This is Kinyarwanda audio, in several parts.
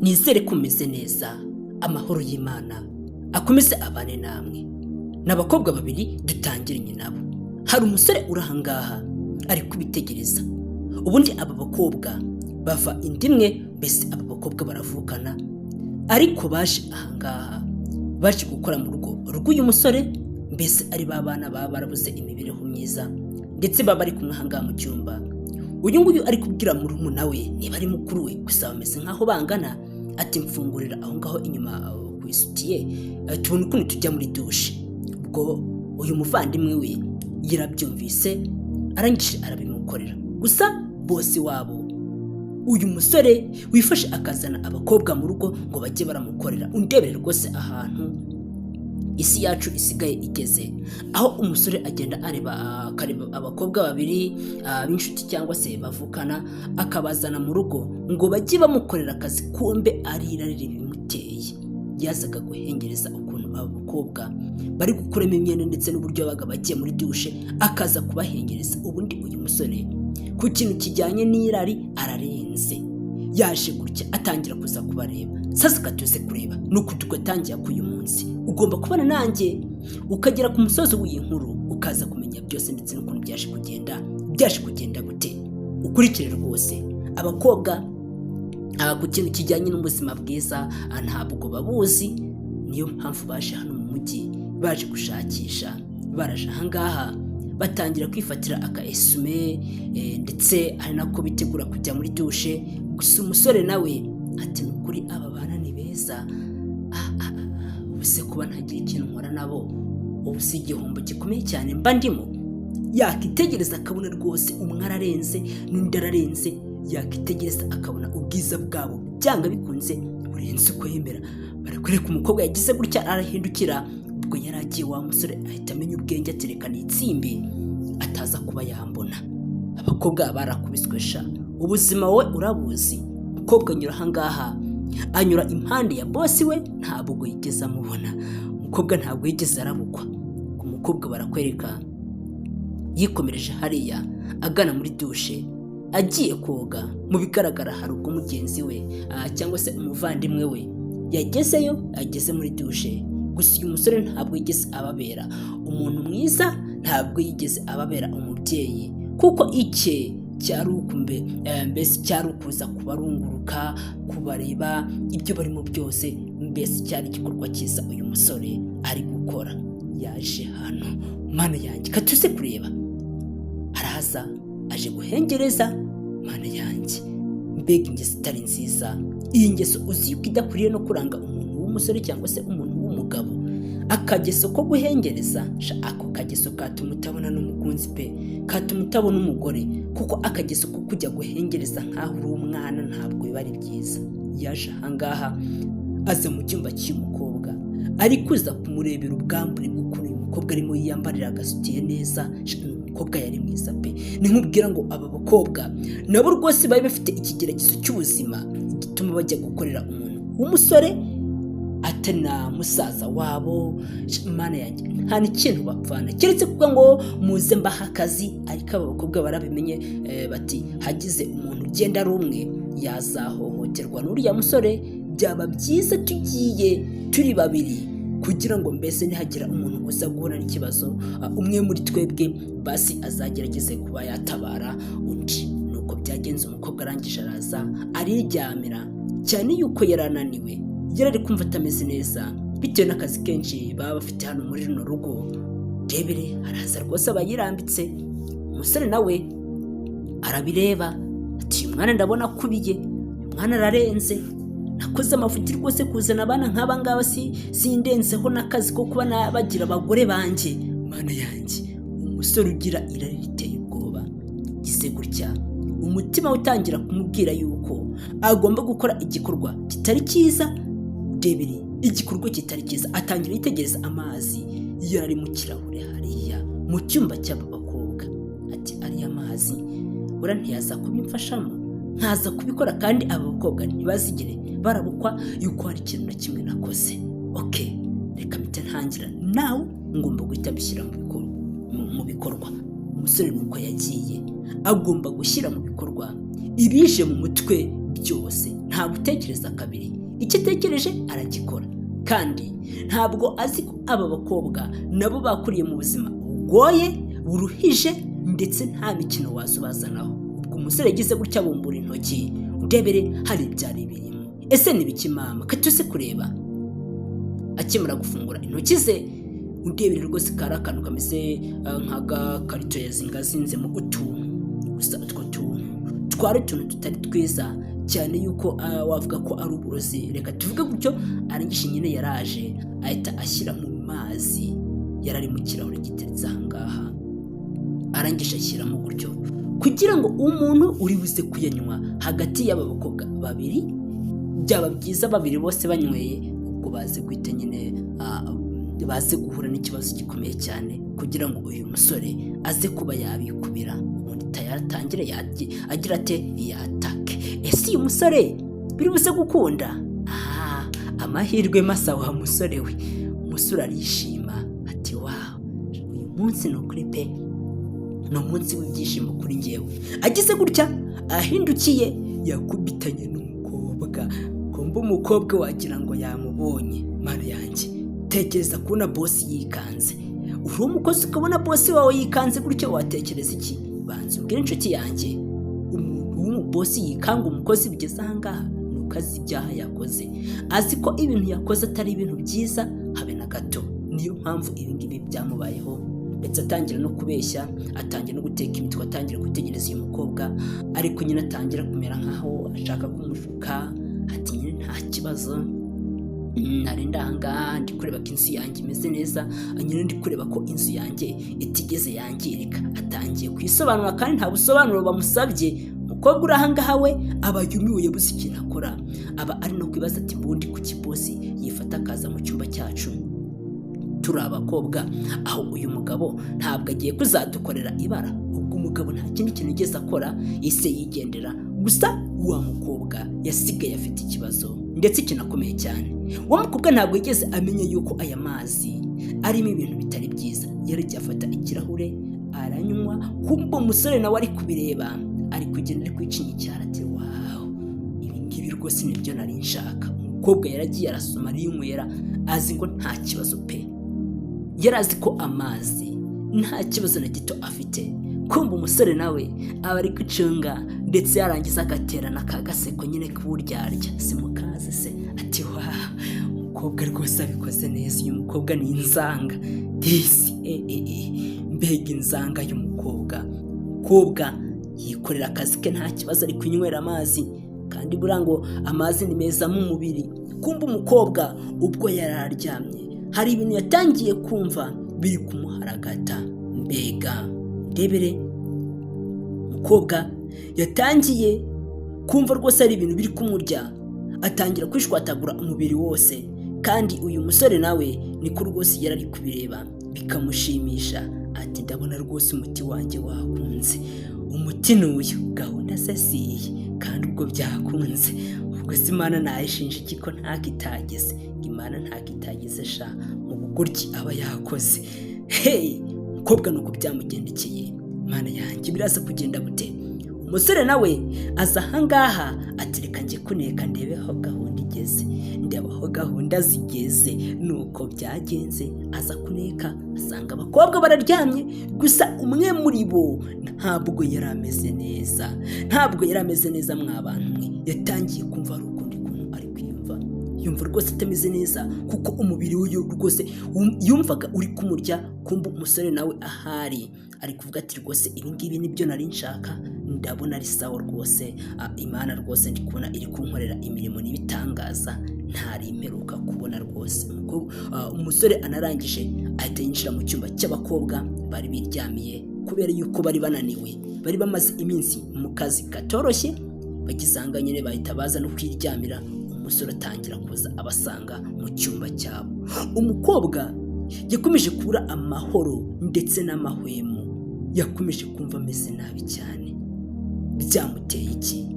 nizere ko umeze neza, amahoro y'Imana akomeze abane namwe. N'abakobwa babiri dutangiranye nabo. Hari umusore uri ahangaha ari kubitegereza. Ubundi aba bakobwa bava indimwe, mbese aba bakobwa baravukana, ariko baje ahangaha baje gukora mu rugo rw'uyu musore, mbese ari babana baba barabuze imibereho myiza, ndetse baba ari kumwe ahangaha mu cyumba. Uyu nguyu ari kubwira murumuna we niba ari mukuru we, gusa bameze nkaho bangana, ati mfungurira aho ngaho inyuma ku isutiye tubona ukuntu tujya muri dushe. Ubwo uyu muvandimwe we yarabyumvise, arangije arabimukorera. Gusa bose wabo uyu musore wifashe akazana abakobwa mu rugo ngo bajye baramukorera. Undebere rwose ahantu isi yacu isigaye igeze, aho umusore agenda areba abakobwa babiri b'inshuti cyangwa se bavukana, akabazana mu rugo ngo bajye bamukorera akazi, kumbe ari irari bimuteye. Yazaga guhengereza ukuntu aba bakobwa bari gukuramo imyenda ndetse n'uburyo babaga bagiye muri dushe, akaza kubahengereza. Ubundi uyu musore ku kintu kijyanye n'irari ararenze, yaje gutya atangira kuza kubareba. Sasa katuze kureba nuko tugatangira k'uyu munsi. Ugomba kubana nanjye ukagera ku musozi w'iyi nkuru, ukaza kumenya byose ndetse n'ukuntu byaje kugenda gute. Ukurikire rwose abakobwa ku kintu kijyanye n'ubuzima bwiza ntabwo babuzi, niyo mpamvu baje hano mu mujyi baje gushakisha. Baraje ahangaha batangira kwifatira aka esume, ndetse ari nako bitegura kujya muri dushe. Gusa umusore nawe ati nukuri aba bana ni beza, ubuse kuba ntagira ikintu nkora nabo ubu si igihombo gikomeye cyane mba ndimo. Yakitegereza akabona rwose umwe ararenze n'undi ararenze, yakitegereza akabona ubwiza bwabo byanga bikunze burenze uko yemera. Barakwereka umukobwa yagize gutya arahindukira. Ubwo yaragiye wa musore ahita amenya ubwenge, atereka n'itsimbi ataza kuba yambona. Abakobwa barakubiswe sha, ubuzima wowe urabuzi. Umukobwa anyura ahangaha, anyura impande ya bosi we, ntabwo yigeze amubona. Umukobwa ntabwo yigeze arabukwa. Umukobwa barakwereka yikomereje hariya agana muri dushe agiye koga. Mu bigaragara hari ubwo mugenzi we cyangwa se umuvandimwe we yagezeyo, ageze muri dushe. Gusa uyu musore ntabwo yigeze ababera umuntu mwiza, ntabwo yigeze ababera umubyeyi, kuko icye cyari ukumbe mbese cyari ukuza kubarunguruka, kubareba ibyo barimo byose. Mbese cyari igikorwa cyiza uyu musore ari gukora. Yaje hano, mana yanjye katuze kureba, araza aje guhengereza. Mana yanjye, mbega ingeso itari nziza. Iyi ngeso uzi yuko idakwiriye no kuranga umuntu w'umusore cyangwa se umuntu w'umugabo. Akageso ko guhengereza, ako kageso katuma utabona n'umukunzi pe, katuma utabona umugore, kuko akageso ko kujya guhengereza nkaho uri umwana ntabwo biba ari byiza. Yaje ahangaha aza mu cyumba cy'umukobwa, ari kuza kumurebera ubwambure bw'ukuntu uyu mukobwa arimo yiyambarira agasutiye neza. Umukobwa yari mwiza pe. Ni nkubwira ngo aba bakobwa nabo rwose bari bafite ikigeragezo cy'ubuzima gituma bajya gukorera umuntu w'umusore atari na musaza wabo. Mana yanjye, nta n'ikintu bapfana keretse kuvuga ngo muze mbaha akazi. Ariko aba bakobwa barabimenye, bati hagize umuntu ugenda ari umwe yazahohoterwa n'uriya musore. Byaba byiza tugiye turi babiri, kugira ngo mbese nihagira umuntu uza guhura n'ikibazo, umwe muri twebwe basi azagerageze kuba yatabara undi. Nuko byagenze. Umukobwa arangije araza ariryamira, cyane yuko yarananiwe, yarari kumva atameze neza bitewe n'akazi kenshi baba bafite hano muri runo rugo. Rebere araza rwose aba yirambitse. Umusore nawe arabireba ati uyu mwana ndabona akubiye, uyu mwana ararenze, nakoze amafuti rwose kuzana abana nk'aba ngaba sindenzeho n'akazi ko kuba nabagira abagore banjye. Mana yanjye, umusore ugira irari riteye ubwoba gize gutya, umutima utangira kumubwira yuko agomba gukora igikorwa kitari cyiza. Rebere igikorwa kitari cyiza. Atangira yitegereza amazi yari mu kirahure hariya mu cyumba cy'aba bakobwa, ati ariya mazi ura ntiyaza kubimfashamo, ntaza kubikora, kandi aba bakobwa ntibazigere barabukwa yuko hari ikintu na kimwe nakoze. Okay, reka mpite ntangira nawe ngomba guhita bishyira mu bikorwa. Umusore nuko yagiye agomba gushyira mu bikorwa ibije mu mutwe byose, ntabwo utekereza kabiri, icyo atekereje aragikora. Kandi ntabwo azi ko aba bakobwa nabo bakuriye mu buzima bugoye buruhije ndetse nta mikino wazubazanaho. Ubwo umusore yagize gutya bumbura intoki, udebere hari ibyari birimo. Ese ni biki mama? Katuse kureba. Akimara gufungura intoki ze, udebere rwose kari akantu kameze nk'agakarito yazingazinzemo utuntu. Gusa utwo tuntu twari utuntu tutari twiza cyane yuko wavuga ko ari uburozi. Reka tuvuge gutyo. Arangije nyine yaraje ahita ashyira mu mazi yarari mu kirahure giteretse ahangaha. Arangije ashyiramo gutyo kugira ngo umuntu uri buze kuyanywa hagati y'aba bakobwa babiri, byaba byiza babiri bose banyweye, ubwo baze guhita nyine baze guhura n'ikibazo gikomeye cyane kugira ngo uyu musore aze kuba yabikubira, ubundi tayatangire agira ate yatake. Ese uyu musore biri buze gukunda? Amahirwe masa wa musore we. Umusore arishima ati wow, uyu munsi ni ukuri pe, ni umunsi w'ibyishimo kuri njyewe. Agize gutya ahindukiye yakubitanye n'umukobwa. Kumva umukobwa wagira ngo yamubonye. Mana yanjye, tekereza kubona boss yikanze. Uri umukozi ukabona boss wawe yikanze gutyo, watekereza iki? Banza umbwire inshuti yanjye, umuntu w'umuboss yikanga umukozi bigeze ahangaha nuko azi ibyaha yakoze, azi ko ibintu yakoze atari ibintu byiza habe na gato. Niyo mpamvu ibingibi byamubayeho, ndetse atangira no kubeshya, atangira no guteka imitwe, atangira gutegereza uyu mukobwa, ariko nyine atangira kumera nkaho ashaka kumushuka. Ati nyine nta kibazo, nari ndahangaha ndi kureba ko inzu yanjye imeze neza, nyine ndi kureba ko inzu yanjye itigeze yangirika. Atangiye kwisobanura kandi nta busobanuro bamusabye. Umukobwa uri ahangaha we aba yumiwe, yabuze ikintu akora, aba ari no kwibaza ati mbundi kuki bosi yifata akaza mu cyumba cyacu turi abakobwa, aho uyu mugabo ntabwo agiye kuzadukorera ibara. Ubwo umugabo nta kindi kintu yigeze akora, ise yigendera. Gusa wa mukobwa yasigaye afite ikibazo ndetse kinakomeye cyane. Wa mukobwa ntabwo yigeze amenya yuko aya mazi arimo ibintu bitari byiza. Yaragiye afata ikirahure aranywa, kumva umusore nawe ari kubireba, ari kugenda ari kwicinya icyara ati wow, ibi ngibi rwose nibyo nari nshaka. Umukobwa yaragiye arasoma ariyinywera, azi ngo nta kibazo pe. Yarazi ko amazi nta kibazo na gito afite. Kumva umusore nawe aba ari gucunga, ndetse yarangiza agaterana kagaseko nyine k'uburyarya. Simukaze se ati wow, umukobwa rwose abikoze neza. Uyu mukobwa ni inzanga disi. Mbega inzanga y'umukobwa. Umukobwa yikorera akazi ke nta kibazo, ari kunywera amazi, kandi burango amazi ni meza mu mubiri. Kumva umukobwa ubwo yararyamye hari ibintu yatangiye kumva biri kumuharagata. Mbega ndebere, umukobwa yatangiye kumva rwose ari ibintu biri kumurya, atangira kwishwatagura umubiri wose. Kandi uyu musore nawe niko rwose yarari kubireba bikamushimisha. Ati ndabona rwose umuti wanjye wakunze. Umuti n'uyu, gahunda se siye, kandi ubwo byakunze ubwo si Imana nayishinja iki ko ntakitageze. Imana ntakitageze sha mu bugoryi aba yakoze. Hey, umukobwa nuko byamugendekeye. Mana yanjye, biraza kugenda gute? Umusore nawe aza ahangaha ati reka njye kuneka ndebe aho gahunda igeze. Ndeba aho gahunda zigeze nuko byagenze. Aza kuneka asanga abakobwa bararyamye, gusa umwe muri bo ntabwo yari ameze neza. Ntabwo yari ameze neza mw'abantu mwe. Yatangiye kumva ari ukundi kuntu ari kwiyumva. Yumva rwose atameze neza kuko umubiri we rwose yumvaga uri kumurya. Kumva umusore nawe ahari ari kuvuga ati rwose ibi ngibi nibyo nari nshaka, ndabona ari sawa rwose. Imana rwose ndi kubona iri kunkorera imirimo n'ibitangaza ntari imperuka kubona rwose. Umusore anarangije ahita yinjira mu cyumba cy'abakobwa bari biryamiye, kubera yuko bari bananiwe, bari bamaze iminsi mu kazi katoroshye. Bagisanga nyine bahita baza no kwiryamira. Umusore atangira kuza abasanga mu cyumba cyabo. Umukobwa yakomeje kubura amahoro ndetse n'amahwemo. Yakomeje kumva ameze nabi cyane. Byamuteye iki?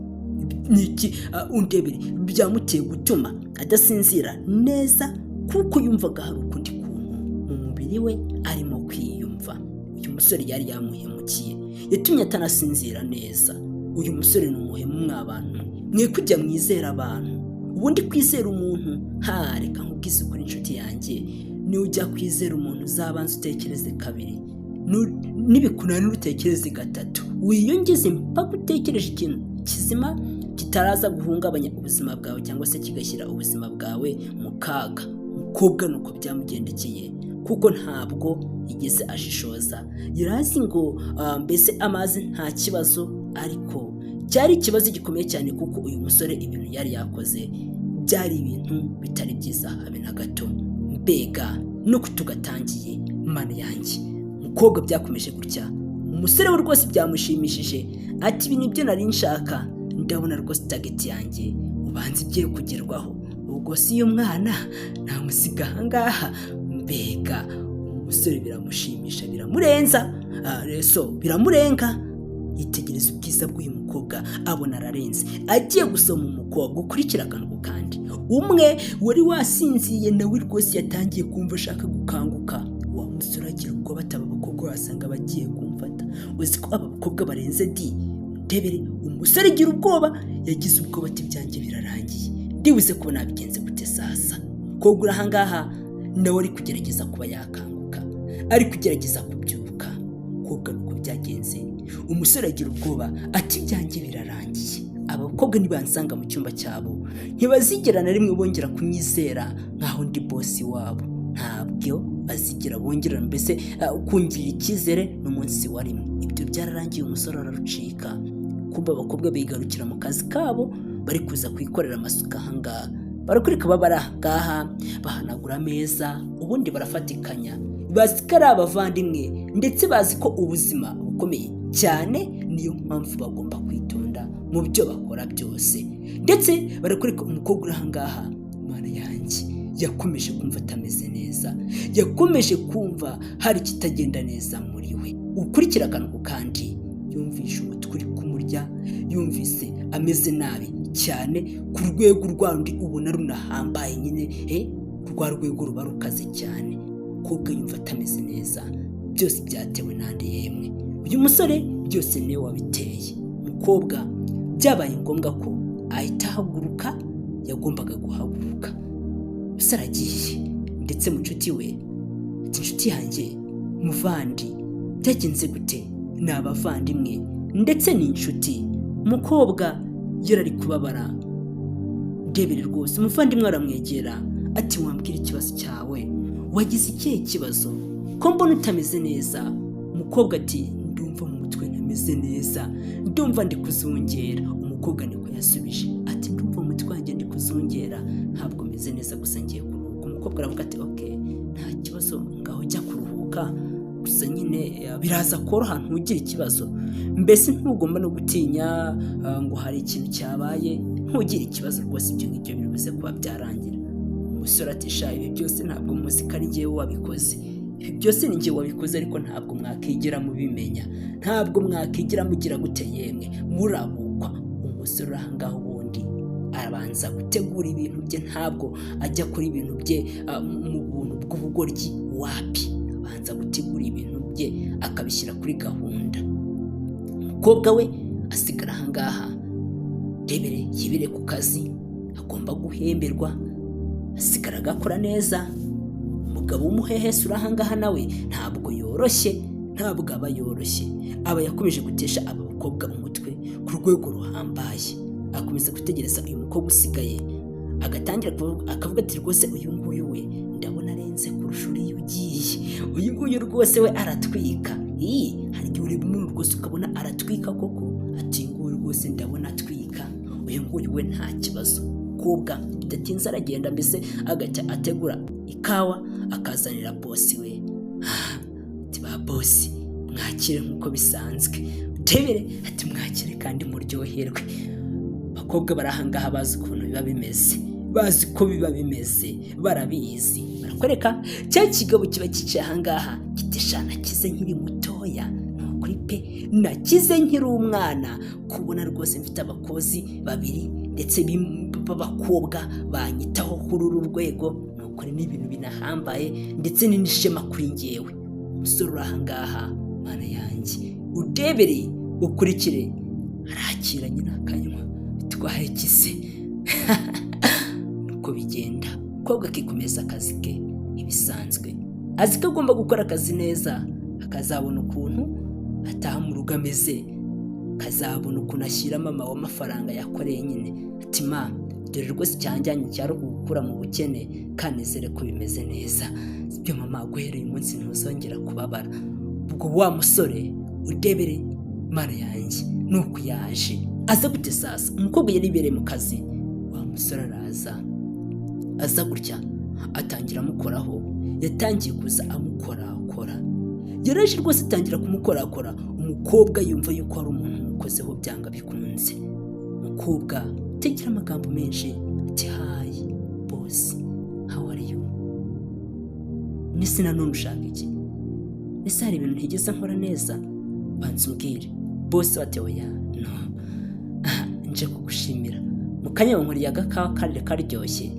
Niki undebere byamuteye gutuma adasinzira neza, kuko yumvaga hari ukundi kuntu mu mubiri we arimo kwiyumva. Uyu musore yari yamuhemukiye, yatumye atanasinzira neza. Uyu musore ni umuhemu mw'abantu. mwe kujya mwizera abantu, ubundi kwizera umuntu reka nkubwize ukuri inshuti yanjye, ni ujya kwizera umuntu uzabanza utekereze kabiri, nibikunanira utekereze gatatu, wiyongeze mpaka utekereje ikintu kizima kitaraza guhungabanya ubuzima bwawe cyangwa se kigashyira ubuzima bwawe mu kaga. Umukobwa nuko byamugendekeye, kuko ntabwo yigeze ashishoza, yarazi ngo mbese amazi nta kibazo, ariko cyari ikibazo gikomeye cyane, kuko uyu musore ibintu yari yakoze byari ibintu bitari byiza habe na gato. Mbega nuko tugatangiye, mana yanjye, umukobwa byakomeje gutya, umusore we rwose byamushimishije, ati ibi nibyo nari nshaka, ndabona rwose target yanjye ubanza igiye kugerwaho, ubwo si uyu mwana namusiga ahangaha. Mbega umusore biramushimisha, biramurenza, biramurenga, yitegereza ubwiza bw'uyu mukobwa, abona ararenze, agiye gusoma umukobwa ukurikira akantu kandi. Umwe wari wasinziye nawe rwose yatangiye kumva ashaka gukanguka, wa musore agira ubwoba, ataba abakobwa wasanga bagiye kumfata, uzi ko aba bakobwa barenze ndebere. Umusore agira ubwoba, yagize ubwoba ati byanjye birarangiye, ndibuze ko nabigenze gute sasa. Umukobwa uri ahangaha nawe ari kugerageza kuba yakanguka, ari kugerageza kubyuka. Umukobwa nuko byagenze, umusore agira ubwoba ati byanjye birarangiye, abakobwa nibansanga mu cyumba cyabo ntibazigera na rimwe bongera kunyizera nkaho ndi boss wabo, ntabwo bazigera bongera mbese kungirira icyizere n'umunsi wa rimwe. Ibyo byararangiye, umusore ararucika, kumva abakobwa bigarukira mu kazi kabo, bari kuza kwikorera amasuka ahangaha, barakurika baba ahangaha bahanagura ameza, ubundi barafatikanya, bazi ko ari abavandimwe ndetse bazi ko ubuzima bukomeye cyane, niyo mpamvu bagomba kwitonda mu byo bakora byose. Ndetse barakurika umukobwa uri ahangaha, mana yanjye, yakomeje kumva atameze neza, yakomeje kumva hari kitagenda neza muri we. Ukurikira akantu kandi yumvisha umutwe uri kumurya, yumvise ameze nabi cyane, ku rwego rwandi ubona runahambaye nyine, rwa rwego ruba rukaze cyane. Umukobwa yumva atameze neza, byose byatewe n'andi yemwe. Uyu musore byose niwe wabiteye. Umukobwa byabaye ngombwa ko ahita ahaguruka, yagombaga guhaguruka. Umusore agiye, ndetse mucuti we ati inshuti yanjye, muvandi, byagenze gute? Ni abavandimwe ndetse ni inshuti. Umukobwa yari kubabara, ndebere rwose. Umuvandimwe aramwegera ati wambwira ikibazo cyawe, wagize ikihe kibazo ko mbona utameze neza? Umukobwa ati ndumva mu mutwe ntameze neza, ndumva ndi kuzungera. Umukobwa niko yasubije ati ndumva mu mutwe wanjye ndi kuzungera, ntabwo meze neza, gusa ngiye kuruhuka. Umukobwa aravuga ati okay, nta kibazo, ngaho jya kuruhuka, gusa nyine biraza koroha, ntugire ikibazo, mbese ntugomba no gutinya ngo hari ikintu cyabaye, ntugire ikibazo rwose, ibyo ngibyo bivuze kuba byarangira. Umusore ati sha, ibi byose ntabwo muzi ko ari njyewe wabikoze, ibi byose ni njyewe wabikoze, ariko ntabwo mwakigira mubimenya, ntabwo mwakigira mugira gute yemwe murabukwa. Umusore uri ahangaha ubundi arabanza gutegura ibintu bye, ntabwo ajya kuri ibintu bye mu buntu bw'ubugoryi, wapi, abanza gutegura ibintu bye akabishyira kuri gahunda. Umukobwa we asigara ahangaha, ndebere yibire ku kazi, agomba guhemberwa, asigara agakora neza. Umugabo w'umuhehesi uri ahangaha nawe ntabwo yoroshye, ntabwo aba yoroshye, aba yakomeje gutesha aba bakobwa umutwe ku rwego ruhambaye. Akomeza gutegereza uyu mukobwa usigaye, agatangira akavuga ati rwose uyu nguyu we ndabona arenze kurusha uriya ugiye, uyu nguyu rwose we aratwika. Hari igihe ureba umuntu rwose ukabona aratwika koko, ati nguyu rwose ndabona atwika, uyu nguyu we nta kibazo. Umukobwa bidatinze aragenda, mbese agacya ategura ikawa akazanira bosi we. Ati ba bosi, mwakire nk'uko bisanzwe, utebere ati mwakire kandi muryoherwe. Abakobwa barahangaha bazi ukuntu biba bimeze, bazi ko biba bimeze, barabizi. Barakwereka cya kigabo kiba kicaye ahangaha kitishana kize nkiri mutoya, nukuri pe nakize nkiri umwana, kubona rwose mfite abakozi babiri ndetse b'abakobwa banyitaho kuri uru rwego, nukuri n'ibintu binahambaye ndetse n'ishema kuri njyewe. Umusore uri ahangaha, mana yanjye, udebere ukurikire, arakira nyina akanywa, twahaye kise nuko bigenda. Umukobwa akikomeza akazi ke ibisanzwe, azi ko agomba gukora akazi neza, akazabona ukuntu ataha mu rugo ameze, akazabona ukuntu ashyira mama w'amafaranga yakoreye nyine. Ati ma, dore rwose cyanjyanye cyaro gukura mu bukene, kanezere ko bimeze neza. Sibyo mama, guhera uyu munsi ntuzongera kubabara. Ubwo wa musore udebere mara yanjye nuko yaje aza gute sasa. Umukobwa yari ibereye mu kazi, wa musore araza aza gutya atangira amukoraho. Yatangiye kuza amukorakora, yaraje rwose atangira kumukorakora. Umukobwa yumva yuko hari umuntu umukozeho byanga bikunze. Umukobwa tegira amagambo menshi ati hi boss, how are you? Nise nanone ushaka iki? Ese hari ibintu ntigeze nkora neza? Banza umbwire. Boss ati oya no, nje kugushimira. Mu kanya wankuriye agakawa kari karyoshye,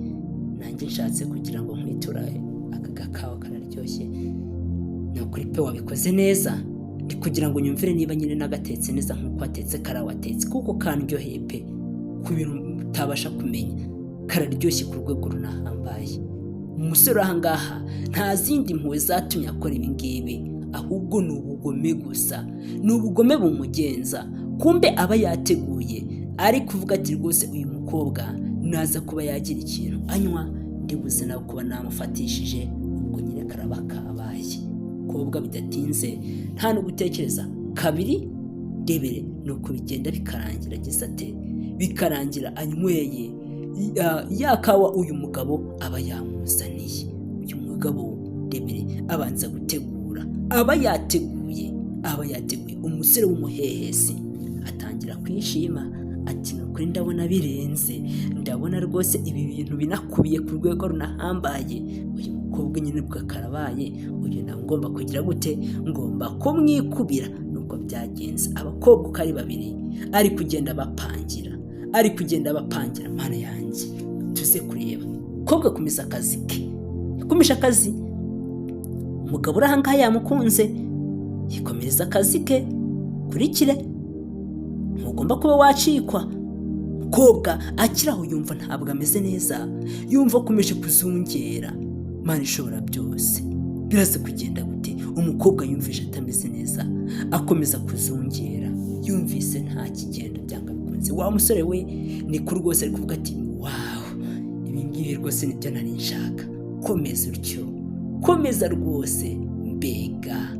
nanjye nshatse kugira ngo nkwiture aka gakawa kararyoshye. Ni ukuri pe wabikoze neza, ndi kugira ngo nyumvire niba nyine nagatetse neza nk'uko watetse karawatetse, kuko kandyoheye pe ku bintu utabasha kumenya. Kararyoshye ku rwego runahambaye. Umusore ahangaha nta zindi mpuwe zatumye akora ibi ngibi, ahubwo ni ubugome gusa, ni ubugome bumugenza. Kumbe aba yateguye, ari kuvuga ati rwose uyu mukobwa naza kuba yagira ikintu anywa, ndibuze nawe kuba namufatishije. Ubwo nyine karaba kabaye. Umukobwa bidatinze nta no gutekereza kabiri, debere nuko bigenda bikarangira gisate, bikarangira anyweye ya kawa uyu mugabo aba yamuzaniye. Uyu mugabo debere abanza gutegura, aba yateguye umusore w'umuhehesi atangira kwishima ati nukuri ndabona birenze, ndabona rwose ibi bintu binakubiye ku rwego runahambaye. Uyu mukobwa nyine bwakarabaye, uyu nawe ngomba kugira gute, ngomba kumwikubira. Nuko byagenze. Abakobwa uko ari babiri ari kugenda bapangira mana yanjye. Tuze kureba umukobwa akomeza akazi ke, yakomeje akazi. Umugabo uri ahangaha yamukunze, yikomereza akazi ke. Kurikire, ntugomba kuba wacikwa. Umukobwa akiraho yumva ntabwo ameze neza, yumva akomeje kuzungera. Mana ishobora byose, biraza kugenda gute? Umukobwa yumvise atameze neza, akomeza kuzungera, yumvise nta kigenda byanga bikunze. Wa musore we niko rwose ari kuvuga ati wow, ibi ngibi rwose nibyo nari nshaka. Komeza utyo, komeza rwose. Mbega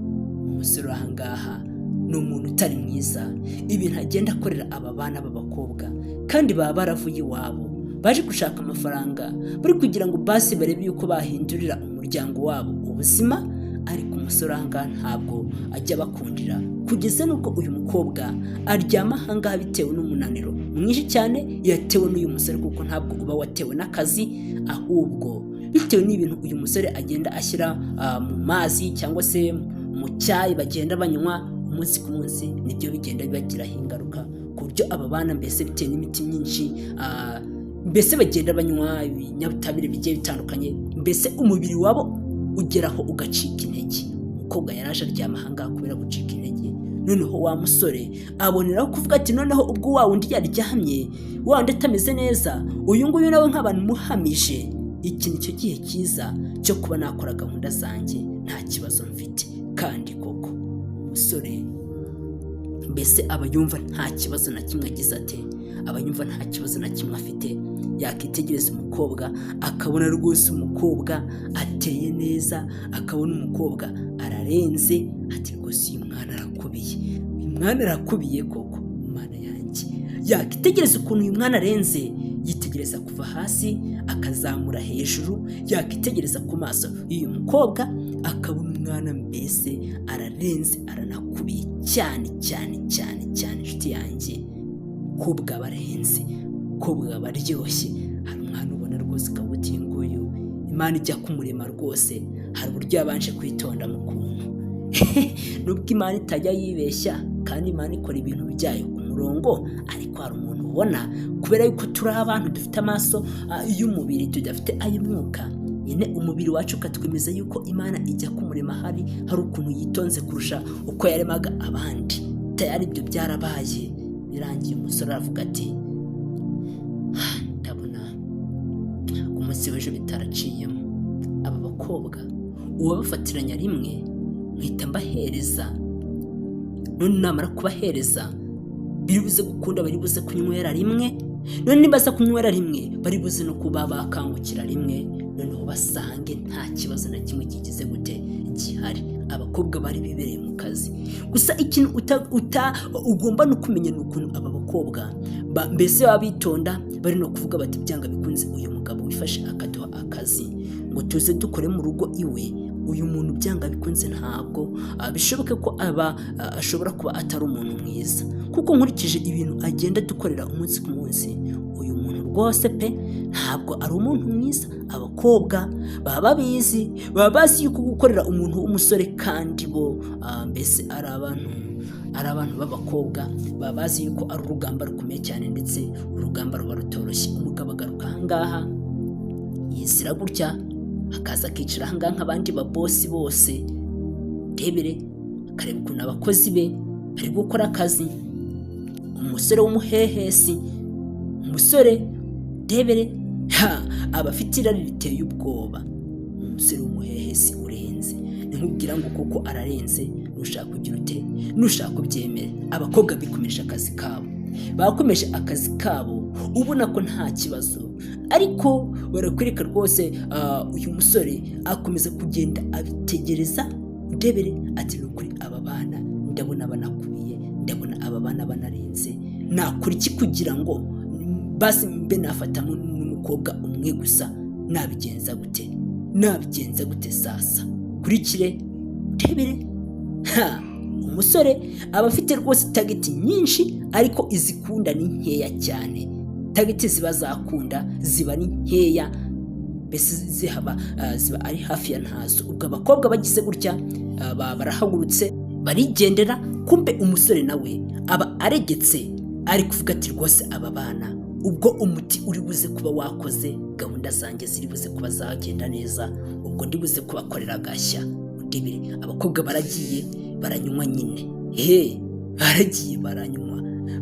umusore ahangaha ni umuntu utari mwiza. Ibintu agenda akorera aba bana b'abakobwa, kandi baba baravuye iwabo baje gushaka amafaranga, bari kugira ngo basi barebe yuko bahindurira umuryango wabo ubuzima. Ariko umusore ahangaha ntabwo ajya bakundira, kugeza nuko uyu mukobwa aryama ahangaha bitewe n'umunaniro mwinshi cyane yatewe n'uyu musore, kuko ntabwo uba watewe n'akazi, ahubwo bitewe n'ibintu uyu musore agenda ashyira mu mazi cyangwa se mu cyayi bagenda banywa umunsi ku munsi. Nibyo bigenda bibagiraho ingaruka, ku buryo aba bana mbese bitewe n'imiti myinshi mbese bagenda banywa ibinyabutabire bigiye bitandukanye, mbese umubiri wabo ugeraho ugacika intege. Umukobwa yaraje aryama ahangaha kubera gucika intege. Noneho wa musore aboneraho kuvuga ati noneho ubwo wa wundi yaryamye, wa wundi atameze neza, uyu nguyu nawe nk'abantu muhamije, iki nicyo gihe cyiza cyo kuba nakora gahunda zanjye, nta kibazo mfite. Kandi koko umusore mbese aba yumva nta kibazo na kimwe agize ate, aba yumva nta kibazo na kimwe afite. Yakitegereza umukobwa akabona rwose umukobwa ateye neza, akabona umukobwa ararenze, ati rwose uyu mwana arakubiye koko. Mana yanjye, yakitegereza ukuntu uyu mwana arenze, yitegereza kuva hasi akazamura hejuru, yakitegereza ku maso y'uyu mukobwa akabona umwana mbese ararenze, aranakubiye cyane cyane cyane cyane. Inshuti yanjye, umukobwa barenze, umukobwa baryoshye. Hari umwana ubona rwose ukavuga nguyu Imana ijya kumurema rwose, hari uburyo yabanje kwitonda mu kuntu. Nubwo Imana itajya yibeshya, kandi Imana ikora ibintu byayo ku murongo, ariko hari umuntu ubona kubera yuko turi abantu dufite amaso y'umubiri tudafite ay'umwuka, nyine umubiri wacu ukatwemeza yuko Imana ijya kumurema hari ukuntu yitonze kurusha uko yaremaga abandi. Tayari ibyo byarabaye, birangiye umusore aravuga ati umunsi w'ejo bitaraciyemo. Aba bakobwa uwabafatiranya rimwe nkahita mbahereza, none namara kubahereza biri buze gukunda, bari buze kunywera rimwe, none nibaza kunywera rimwe bari buze no kuba bakangukira rimwe, noneho basange nta kibazo na kimwe kigize gute gihari. Abakobwa bari bibereye mu kazi. Gusa ikintu ugomba no kumenya ni ukuntu aba bakobwa mbese baba bitonda, bari no kuvuga bati byanga bikunze uyu mugabo wifashe akaduha akazi ngo tuze dukore mu rugo iwe, uyu muntu byanga bikunze ntabwo bishoboke ko ashobora kuba atari umuntu mwiza, kuko nkurikije ibintu agenda dukorera umunsi ku munsi, uyu muntu rwose pe ntabwo ari umuntu mwiza. Abakobwa baba bazi yuko gukorera umuntu w'umusore kandi bo mbese ari abantu b'abakobwa, baba bazi yuko ari urugamba rukomeye cyane, ndetse urugamba ruba rutoroshye. Umugabo agaruka ahangaha yizira gutya, akaza akicara ahangaha nk'abandi babosi bose, ndebere akareba ukuntu abakozi be bari gukora akazi. Umusore w'umuhehesi, umusore ndebere aba afite irari riteye ubwoba. Umusore w'umuhehesi urenze, nkubwira ngo koko ararenze, nushaka kugira ute, nushaka kubyemera. Abakobwa bikomeje akazi kabo, bakomeje akazi kabo ubona ko nta kibazo, ariko barakwereka rwose uyu musore akomeza kugenda abitegereza, ndebere ati nukuri aba bana ndabona banakubiye, ndabona aba bana banarenze, nakora iki kugira ngo basi mbe nafata n'umukobwa umwe gusa? Nabigenza gute sasa? Kurikire ndebere umusore aba afite rwose tageti nyinshi, ariko izikunda ni nkeya cyane. Tageti ziba zakunda ziba ni nkeya, mbese ziba ari hafi ya ntazo. Ubwo abakobwa bagize gutya barahagurutse barigendera, kumbe umusore nawe aba aregetse, ari kuvuga ati rwose aba bana ubwo umuti uri buze kuba wakoze, gahunda zanjye ziri buze kuba zagenda neza, ubwo ndi buze kubakorera agashya. Ndebere abakobwa baragiye baranywa nyine,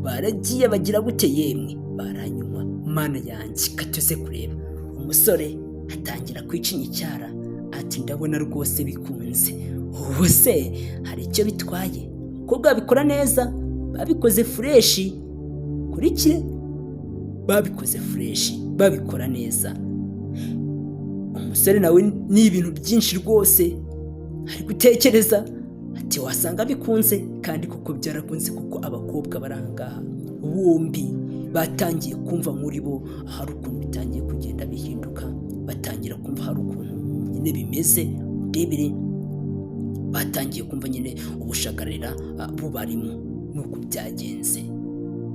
baragiye bagira gute yemwe, baranywa. Mana yanjye katuze kureba, umusore atangira kwicinya icyara ati ndabona rwose bikunze. Ubu se hari icyo bitwaye? Abakobwa babikora neza, babikoze fureshi. Kurikire babikoze fureshi, babikora neza. Umusore nawe ni ibintu byinshi rwose ari gutekereza ati wasanga bikunze, kandi kuko byarakunze, kuko abakobwa barangaha bombi batangiye kumva muri bo hari ukuntu bitangiye kugenda bihinduka, batangira kumva hari ukuntu nyine bimeze. Ndebere batangiye kumva nyine ubushagarira bubarimo, nuko byagenze.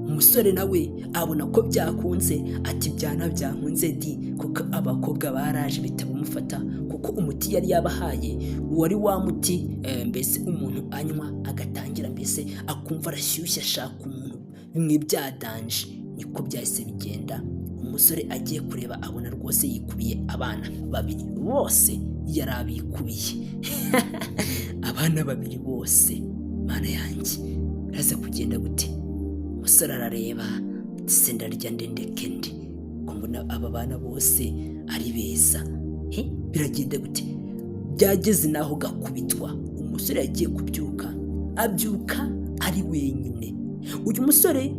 Umusore nawe abona ko byakunze, ati byana byankunze di, kuko abakobwa baraje bitamufata, kuko umuti yari yabahaye wari wa muti mbese umuntu anywa agatangira mbese akumva arashyushye, ashaka umuntu bimwe byadanje. Niko byahise bigenda. Umusore agiye kureba abona rwose yikubiye abana babiri bose, yari abikubiye abana babiri bose. Mana yanjye raza kugenda gute? Umusore arareba ati se ndarya ndendeke ndi ko mbona aba bana bose ari beza, biragenda gute? Byageze naho gakubitwa. Umusore yagiye kubyuka, abyuka ari wenyine. Uyu musore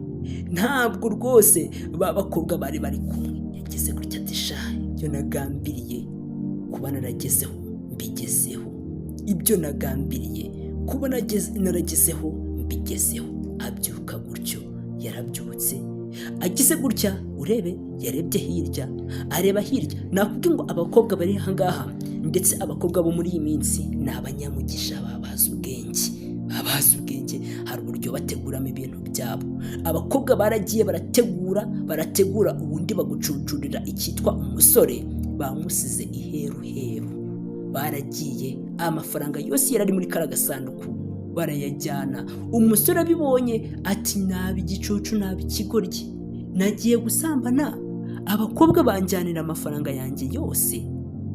ntabwo rwose babakobwa bari kumwe. Yagize gutya ati sha, ibyo nagambiriye kuba naragezeho mbigezeho, ibyo nagambiriye kuba naragezeho mbigezeho. Abyuka gutyo, yarabyutse agize gutya, urebe yarebye hirya, areba hirya. Nakubwiye ngo abakobwa bari ahangaha, ndetse abakobwa bo muri iyi minsi ni abanyamugisha, babaza ubwenge, hari uburyo bateguramo ibintu byabo. Abakobwa baragiye barategura ubundi bagucucurira icyitwa umusore, bamusize iheruheru. Baragiye amafaranga yose yari ari muri kara gasanduku barayajyana. Umusore abibonye ati nabi igicucu, nabi ikigoryi, nagiye gusambana, abakobwa banjyanira amafaranga yanjye yose.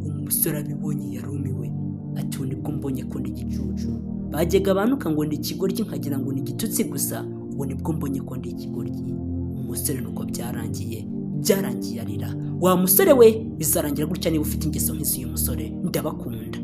Umusore abibonye yarumiwe ati nibwo mbonye ko ndi igicucu. Bajyaga abanuka ngo ndi ikigoryi nkagira ngo ni igitutsi gusa, ubu nibwo mbonye ko ndi ikigoryi. Umusore nuko byarangiye byarangiye arira. Wa musore we, bizarangira gutya niba ufite ingeso nk'iz'uyu musore. Ndabakunda.